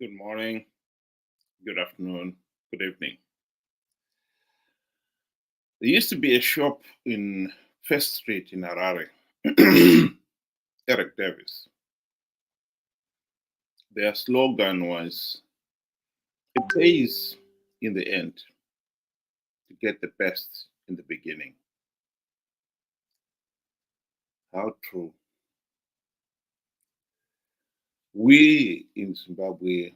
Good morning, good afternoon, good evening. There used to be a shop in First Street in Harare, Eric Davis. Their slogan was, "It pays in the end to get the best in the beginning." How true. We in Zimbabwe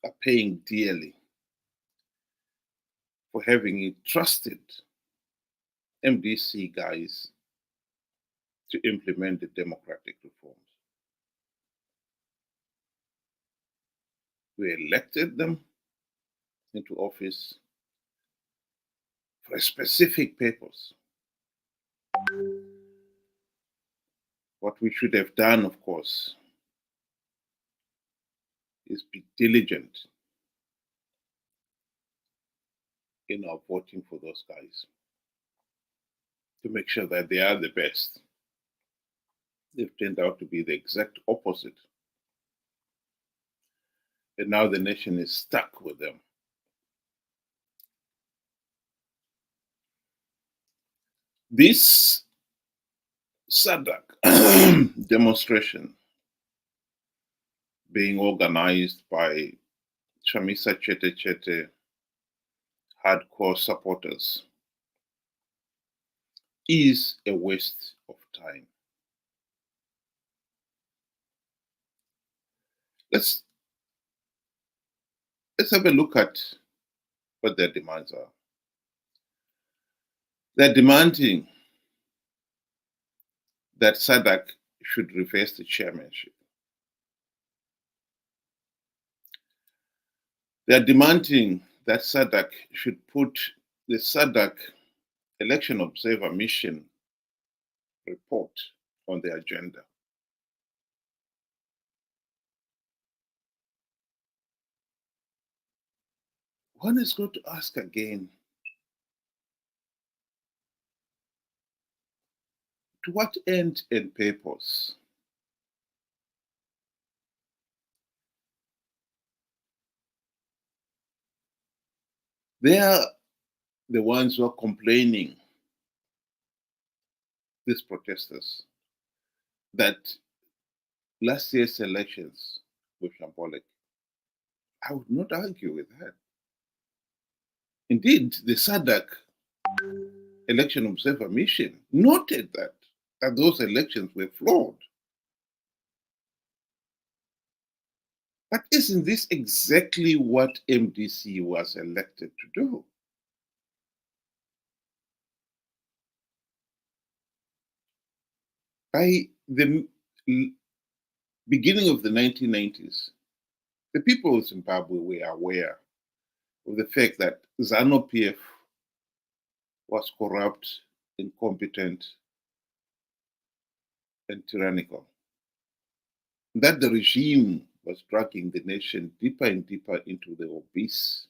are paying dearly for having trusted MDC guys to implement the democratic reforms. We elected them into office for a specific purpose. What we should have done, of course, is be diligent in our voting for those guys to make sure that they are the best. They've turned out to be the exact opposite. And now the nation is stuck with them. This SADC demonstration being organized by Chamisa Chete Chete hardcore supporters is a waste of time. Let's have a look at what their demands are. They're demanding that SADC should reverse the chairmanship. They're demanding that SADC should put the SADC Election Observer Mission report on the agenda. One is going to ask again, to what end and purpose? They are the ones who are complaining, these protesters, that last year's elections were shambolic. I would not argue with that. Indeed, the SADC Election Observer Mission noted that those elections were flawed. But isn't this exactly what MDC was elected to do? By the beginning of the 1990s, the people of Zimbabwe were aware of the fact that ZANU-PF was corrupt, incompetent, and tyrannical. That the regime was dragging the nation deeper and deeper into the abyss.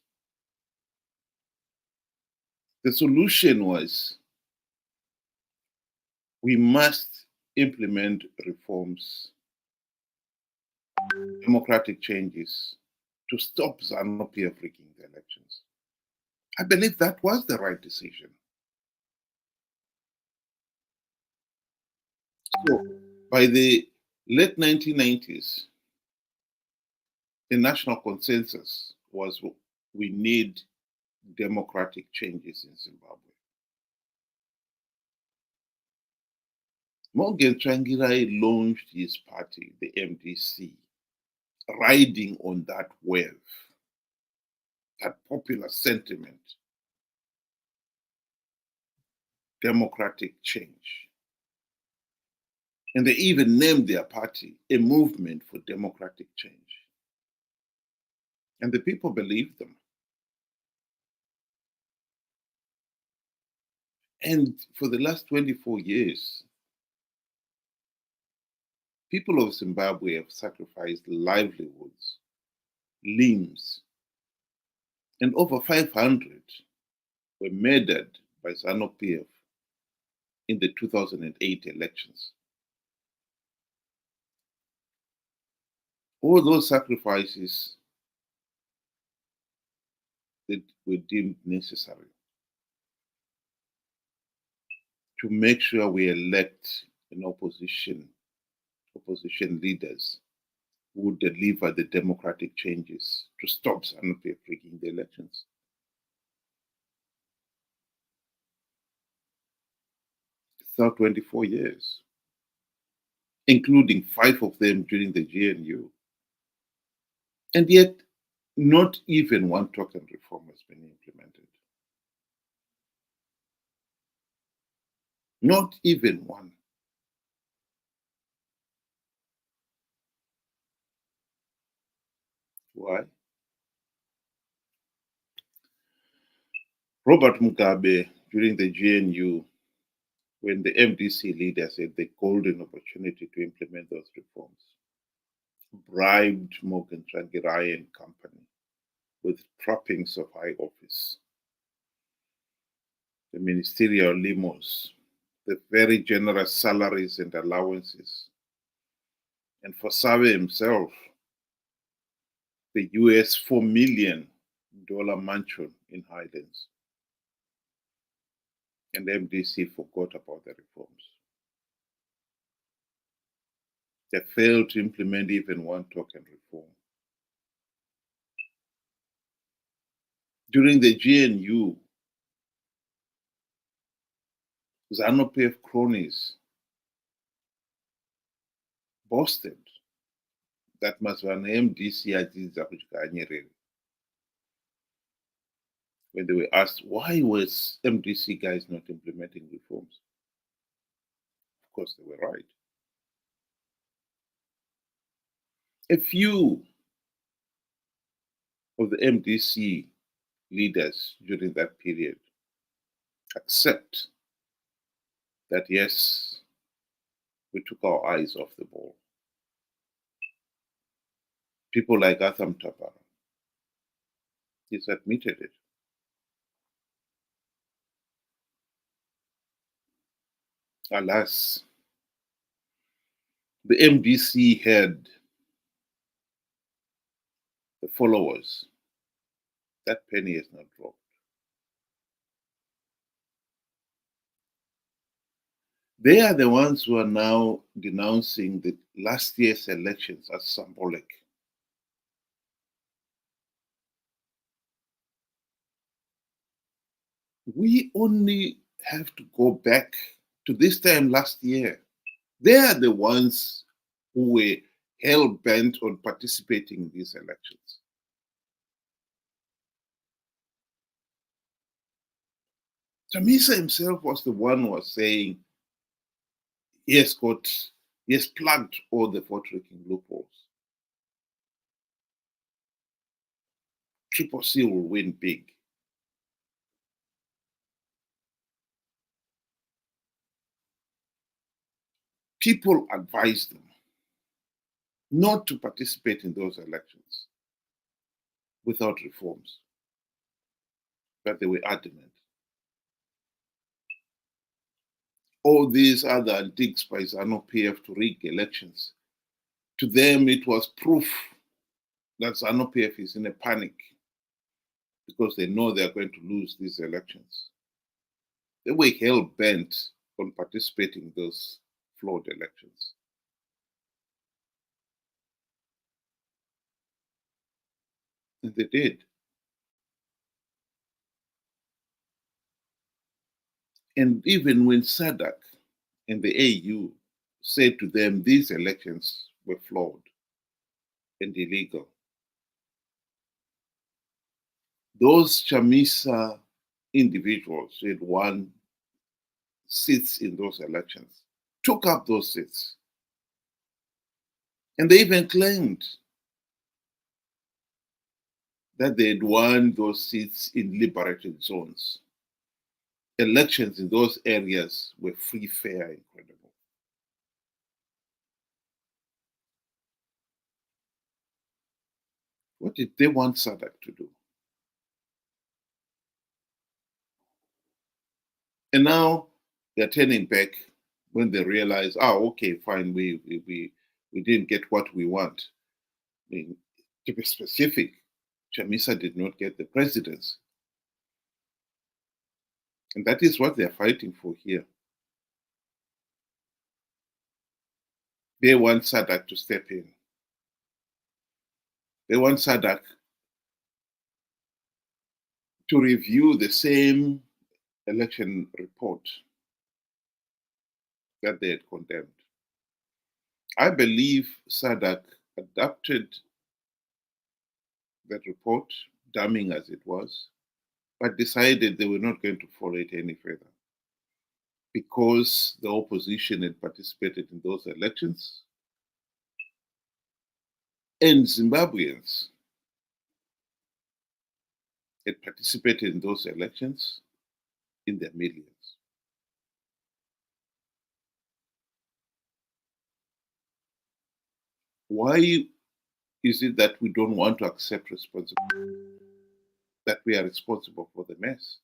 The solution was, we must implement reforms, democratic changes to stop ZANU-PF rigging the elections. I believe that was the right decision. So by the late 1990s, the national consensus was, we need democratic changes in Zimbabwe. Morgan Tsvangirai launched his party, the MDC, riding on that wave, that popular sentiment, democratic change. And they even named their party a movement for democratic change. And the people believed them. And for the last 24 years, people of Zimbabwe have sacrificed livelihoods, limbs, and over 500 were murdered by ZANU-PF in the 2008 elections. all those sacrifices that were deemed necessary to make sure we elect an opposition leaders who would deliver the democratic changes to stop ZANU-PF rigging the elections. It's now 24 years, including 5 of them during the GNU. And yet, not even one token reform has been implemented. Not even one. Why? Robert Mugabe, during the GNU, when the MDC leader said the golden opportunity to implement those reforms, bribed Morgan Tsvangirai and company with trappings of high office, the ministerial limos, the very generous salaries and allowances, and for Sabe himself, the US $4 million mansion in Highlands. And MDC forgot about the reforms. They failed to implement even one token reform. During the GNU, ZANU-PF cronies boasted that mazwana MDC adzidzisa kudyanyerere. When they were asked why was MDC guys not implementing reforms, of course they were right. A few of the MDC leaders during that period accept that yes, we took our eyes off the ball. People like Atham Tabara, he's admitted it. Alas, the MDC had the followers. That penny has not dropped. They are the ones who are now denouncing the last year's elections as shambolic. We only have to go back to this time last year. They are the ones who were hell-bent on participating in these elections. Chamisa himself was the one who was saying he has plugged all the vote-rigging loopholes. Triple C will win big. People advised them not to participate in those elections without reforms, but they were adamant. All these other antiques by ZANU-PF to rig elections, to them it was proof that ZANU-PF is in a panic because they know they are going to lose these elections. They were hell-bent on participating in those flawed elections. And they did. And even when SADC and the AU said to them these elections were flawed and illegal, those Chamisa individuals who had won seats in those elections took up those seats. And they even claimed that they had won those seats in liberated zones. Elections in those areas were free, fair, and credible. What did they want SADC to do? And now they're turning back when they realize, okay, fine, we didn't get what we want. mean, to be specific, Chamisa did not get the presidency. And that is what they're fighting for here. They want SADC to step in. They want SADC to review the same election report that they had condemned. I believe SADC adopted that report, damning as it was, but decided they were not going to follow it any further because the opposition had participated in those elections and Zimbabweans had participated in those elections in their millions. Why is it that we don't want to accept responsibility, that we are responsible for the mess?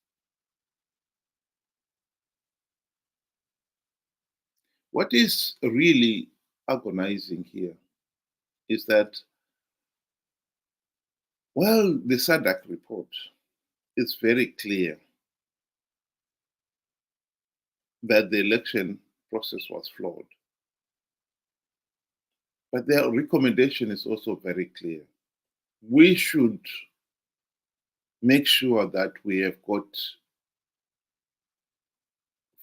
What is really agonizing here is that while the SADC report is very clear that the election process was flawed, but their recommendation is also very clear. We should make sure that we have got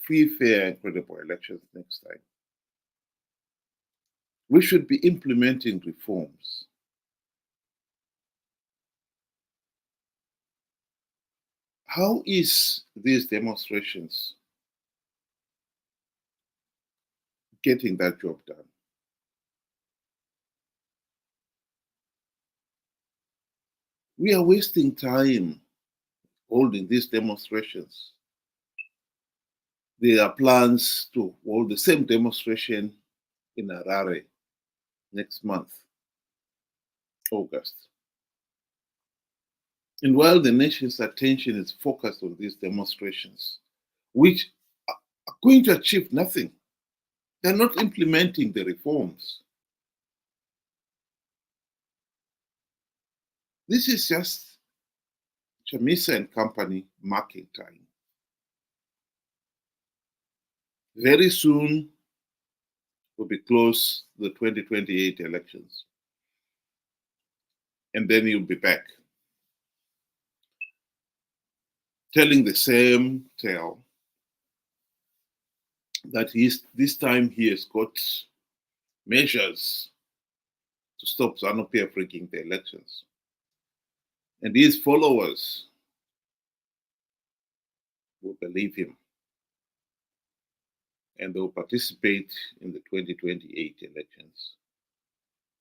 free, fair, and credible elections next time. We should be implementing reforms. How is these demonstrations getting that job done? We are wasting time holding these demonstrations. There are plans to hold the same demonstration in Harare next month, August. And while the nation's attention is focused on these demonstrations, which are going to achieve nothing, they're not implementing the reforms. This is just Chamisa and company marking time. Very soon, we'll be close to the 2028 elections. And then you'll be back, telling the same tale that this time he has got measures to stop ZANU-PF rigging the elections. And his followers will believe him. And they'll participate in the 2028 elections.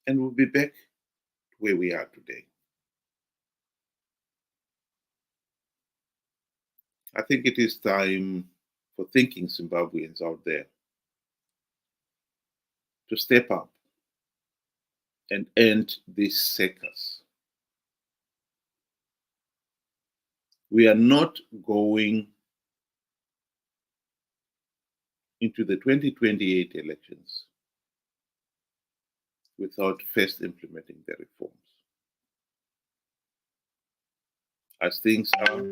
And we'll be back to where we are today. I think it is time for thinking Zimbabweans out there to step up and end this circus. We are not going into the 2028 elections without first implementing the reforms. As things are,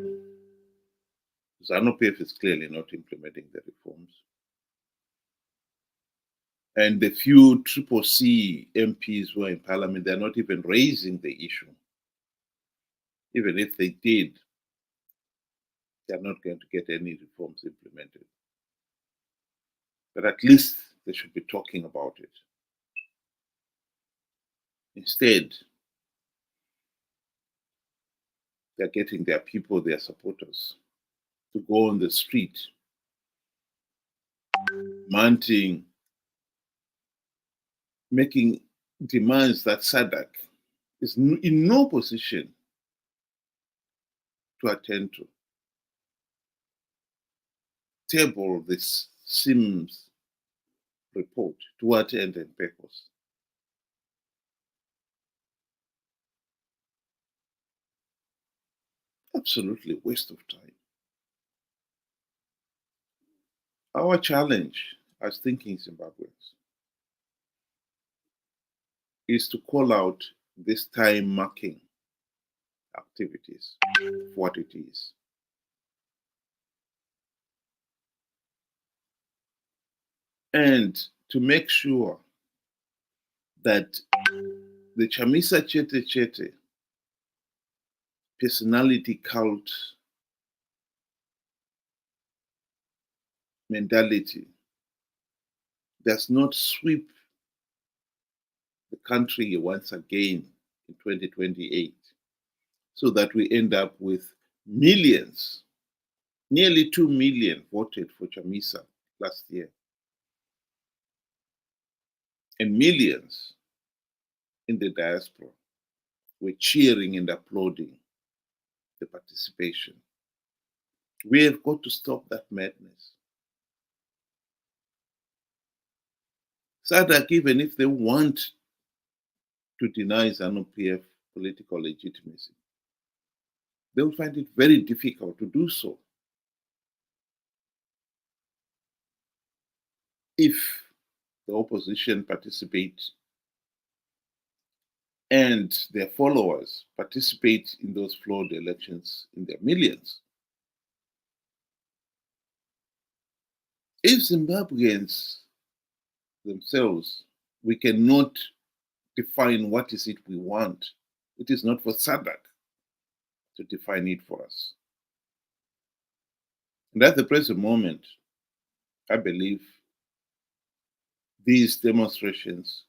ZANU-PF is clearly not implementing the reforms. And the few CCC MPs who are in parliament, they're not even raising the issue. Even if they did, they're not going to get any reforms implemented. But at least they should be talking about it. Instead, they're getting their people, their supporters, to go on the street, mounting, making demands that SADC is in no position to attend to. Table this Sims report to what end and purpose? Absolutely waste of time. Our challenge as thinking Zimbabweans is to call out this time marking activities for what it is. And to make sure that the Chamisa Chete Chete personality cult mentality does not sweep the country once again in 2028, so that we end up with millions, nearly 2 million voted for Chamisa last year, and millions in the diaspora were cheering and applauding the participation. We have got to stop that madness. SADC, even if they want to deny ZANU-PF political legitimacy, they will find it very difficult to do so if the opposition participate and their followers participate in those flawed elections in their millions. If Zimbabweans themselves, we cannot define what is it we want, it is not for SADC to define it for us. And at the present moment, I believe these demonstrations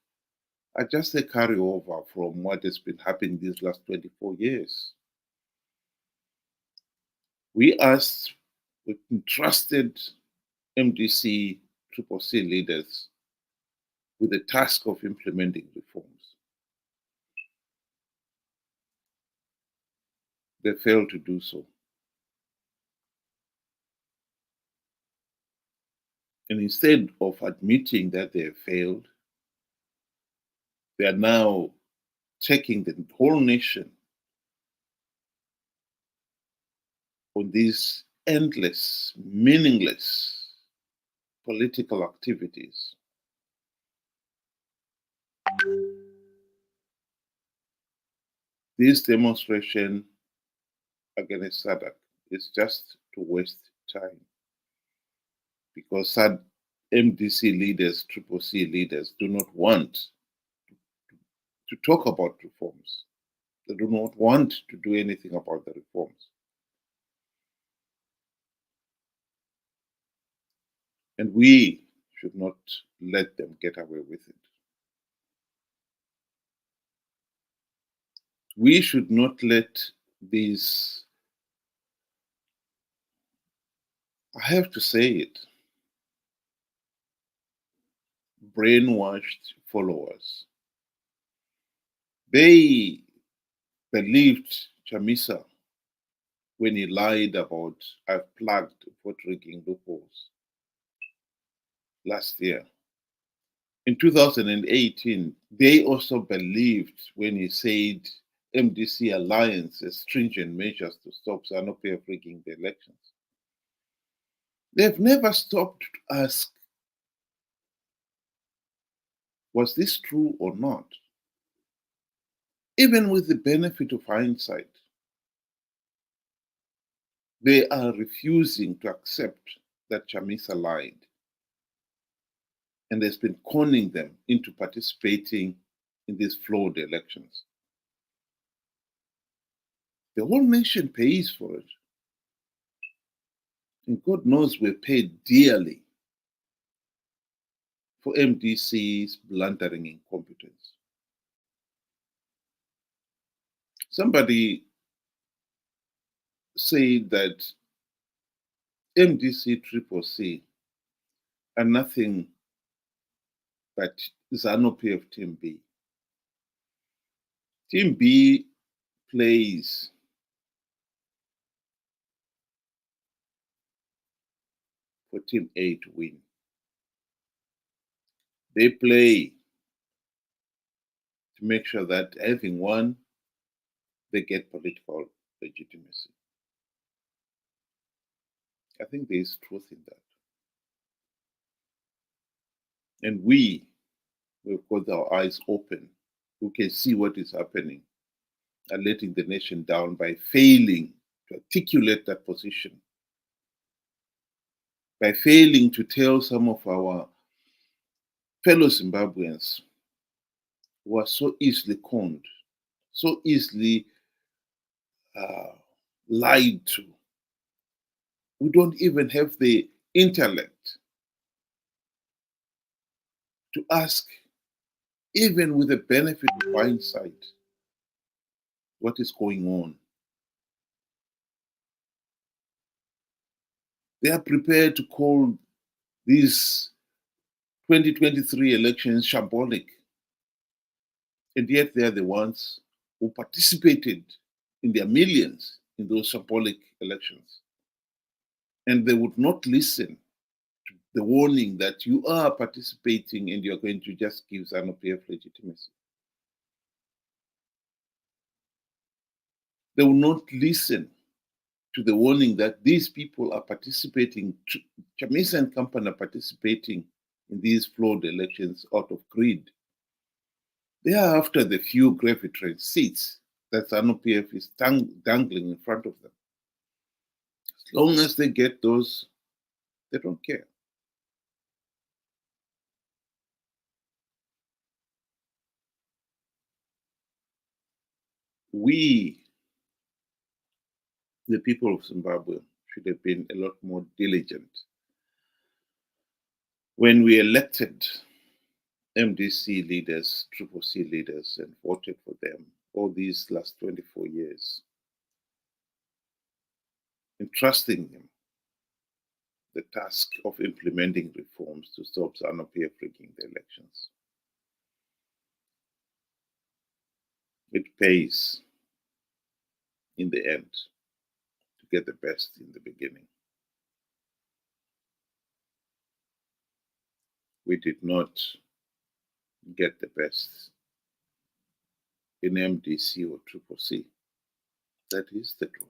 are just a carryover from what has been happening these last 24 years. We asked, we entrusted MDC CCC leaders with the task of implementing reforms. They failed to do so. And instead of admitting that they have failed, they are now taking the whole nation on these endless, meaningless political activities. This demonstration against SADC is just to waste time, because MDC leaders, CCC leaders do not want to talk about reforms. They do not want to do anything about the reforms. And we should not let them get away with it. We should not let these, I have to say it, brainwashed followers. They believed Chamisa when he lied about, I've plugged vote rigging loopholes last year. In 2018, they also believed when he said MDC alliance has stringent measures to stop ZANU-PF rigging the elections. They've never stopped to ask, was this true or not? Even with the benefit of hindsight, they are refusing to accept that Chamisa lied and has been conning them into participating in these flawed elections. The whole nation pays for it. And God knows we're paid dearly for MDC's blundering incompetence. Somebody said that MDC CCC are nothing but ZANU-PF Team B. Team B plays for Team A to win. They play to make sure that having won, they get political legitimacy. I think there is truth in that. And we've got our eyes open who can see what is happening are letting the nation down by failing to articulate that position, by failing to tell some of our fellow Zimbabweans who are so easily conned, so easily lied to. We don't even have the intellect to ask, even with the benefit of hindsight, what is going on. They are prepared to call these 2023 elections shambolic, and yet they are the ones who participated in their millions in those shambolic elections. And they would not listen to the warning that you are participating and you're going to just give ZANU-PF legitimacy. They will not listen to the warning that these people are participating, Chamisa and company are participating in these flawed elections out of greed. They are after the few gravity seats that ZANU-PF is dangling in front of them. As long as they get those, they don't care. We, the people of Zimbabwe, should have been a lot more diligent when we elected MDC leaders, Triple C leaders, and voted for them all these last 24 years, entrusting them the task of implementing reforms to stop ZANU-PF rigging the elections. It pays in the end to get the best in the beginning. We did not get the best in MDC or Triple C. That is the truth.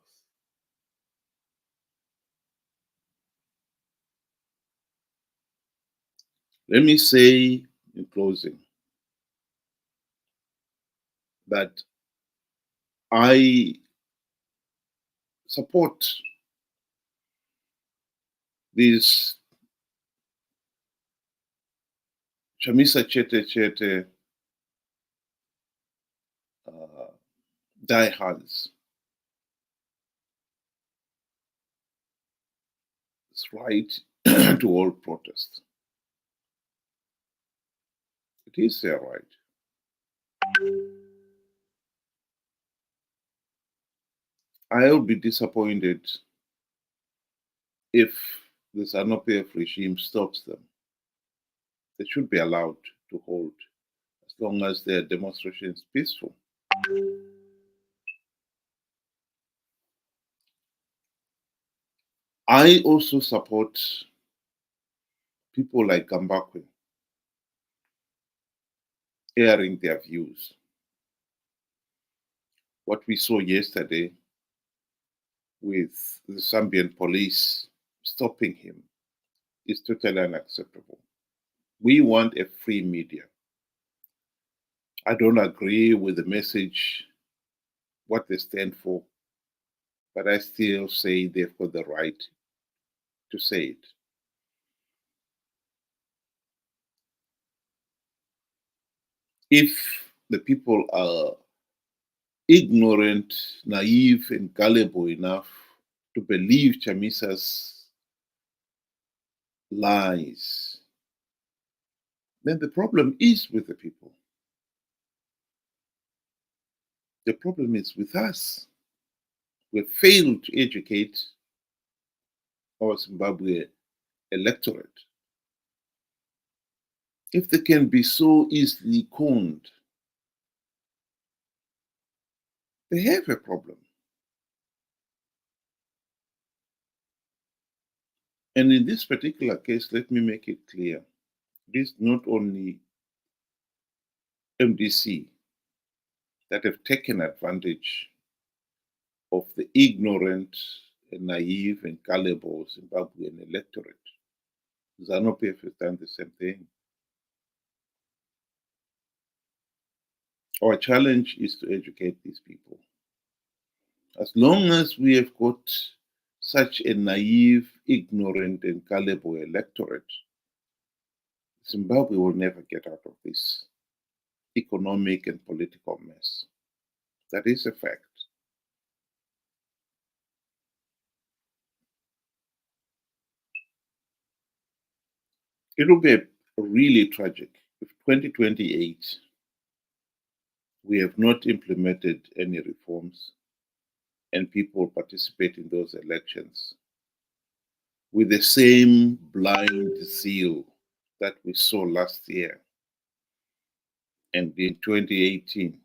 Let me say in closing that I support these Chamisa Chete Chete diehards. It's right to all protest. It is their right. I'll be disappointed if the ZANU-PF regime stops them. They should be allowed to hold as long as their demonstration is peaceful. I also support people like Gambakwe airing their views. What we saw yesterday with the Zambian police stopping him is totally unacceptable. We want a free media. I don't agree with the message, what they stand for, but I still say they've got the right to say it. If the people are ignorant, naive, and gullible enough to believe Chamisa's lies, then the problem is with the people. The problem is with us. We failed to educate our Zimbabwe electorate. If they can be so easily conned, they have a problem. And in this particular case, let me make it clear, this is not only MDC that have taken advantage of the ignorant and naive and gullible Zimbabwean electorate. ZANU-PF has done the same thing. Our challenge is to educate these people. As long as we have got such a naive, ignorant, and gullible electorate, Zimbabwe will never get out of this economic and political mess. That is a fact. It will be really tragic if 2028 we have not implemented any reforms and people participate in those elections with the same blind zeal that we saw last year and in 2018,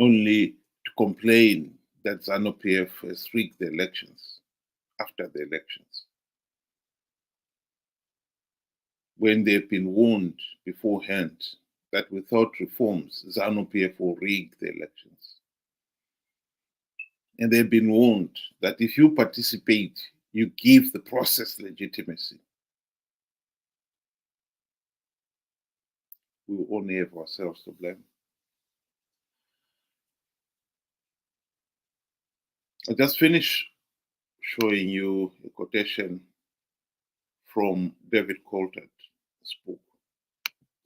only to complain that ZANU-PF has rigged the elections after the elections, when they've been warned beforehand that without reforms, ZANU-PF will rig the elections. And they've been warned that if you participate, you give the process legitimacy. We will only have ourselves to blame. I'll just finish showing you a quotation from David Coulthard's book,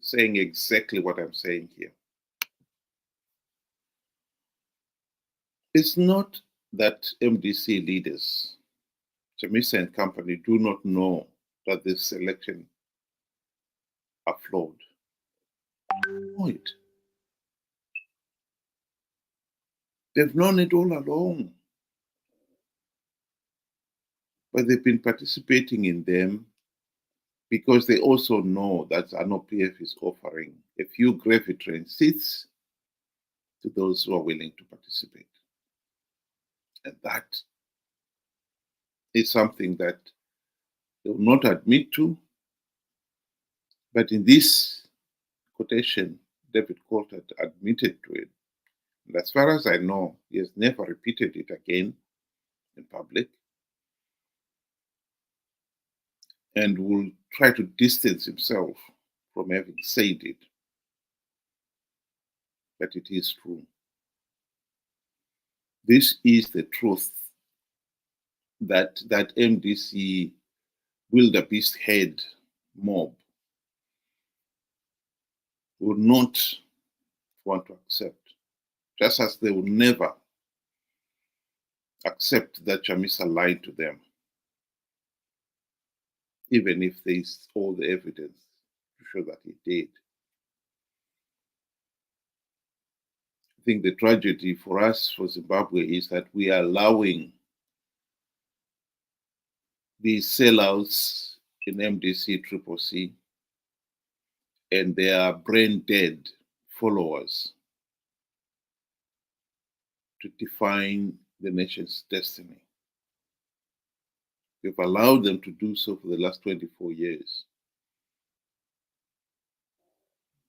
saying exactly what I'm saying here. It's not that MDC leaders, Chamisa and company, do not know that this election are flawed. They know it. They've known it all along. But they've been participating in them because they also know that ZANU-PF is offering a few gravy train seats to those who are willing to participate. And that is something that they will not admit to. But in this quotation, David Coulthard admitted to it. And as far as I know, he has never repeated it again in public, and will try to distance himself from having said it. But it is true. This is the truth that MDC wildebeest head mob will not want to accept, just as they will never accept that Chamisa lied to them, even if there is all the evidence to show that he did. I think the tragedy for us, for Zimbabwe, is that we are allowing these sellouts in MDC CCC and their brain dead followers to define the nation's destiny. We've allowed them to do so for the last 24 years.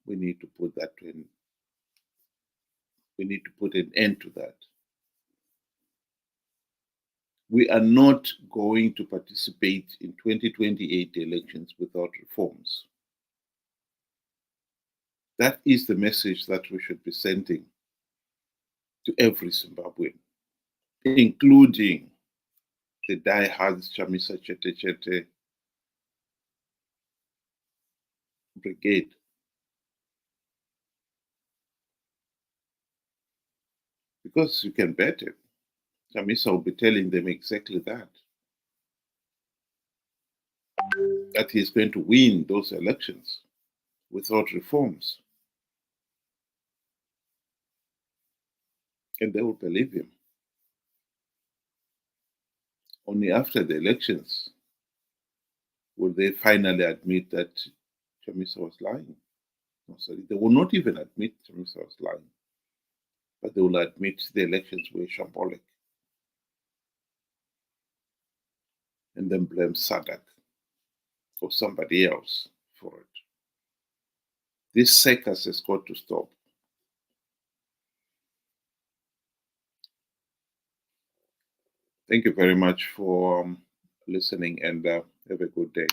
We need to put that to an, we need to put an end to that. We are not going to participate in 2028 elections without reforms. That is the message that we should be sending to every Zimbabwean, including the die-hard Chamisa Chete Chete brigade. Because you can bet it, Chamisa will be telling them exactly that he's going to win those elections without reforms. And they will believe him. Only after the elections will they finally admit that Chamisa was lying. No, sorry, they will not even admit Chamisa was lying, but they will admit the elections were shambolic and then blame SADC or somebody else for it. This circus has got to stop. Thank you very much for listening, and have a good day.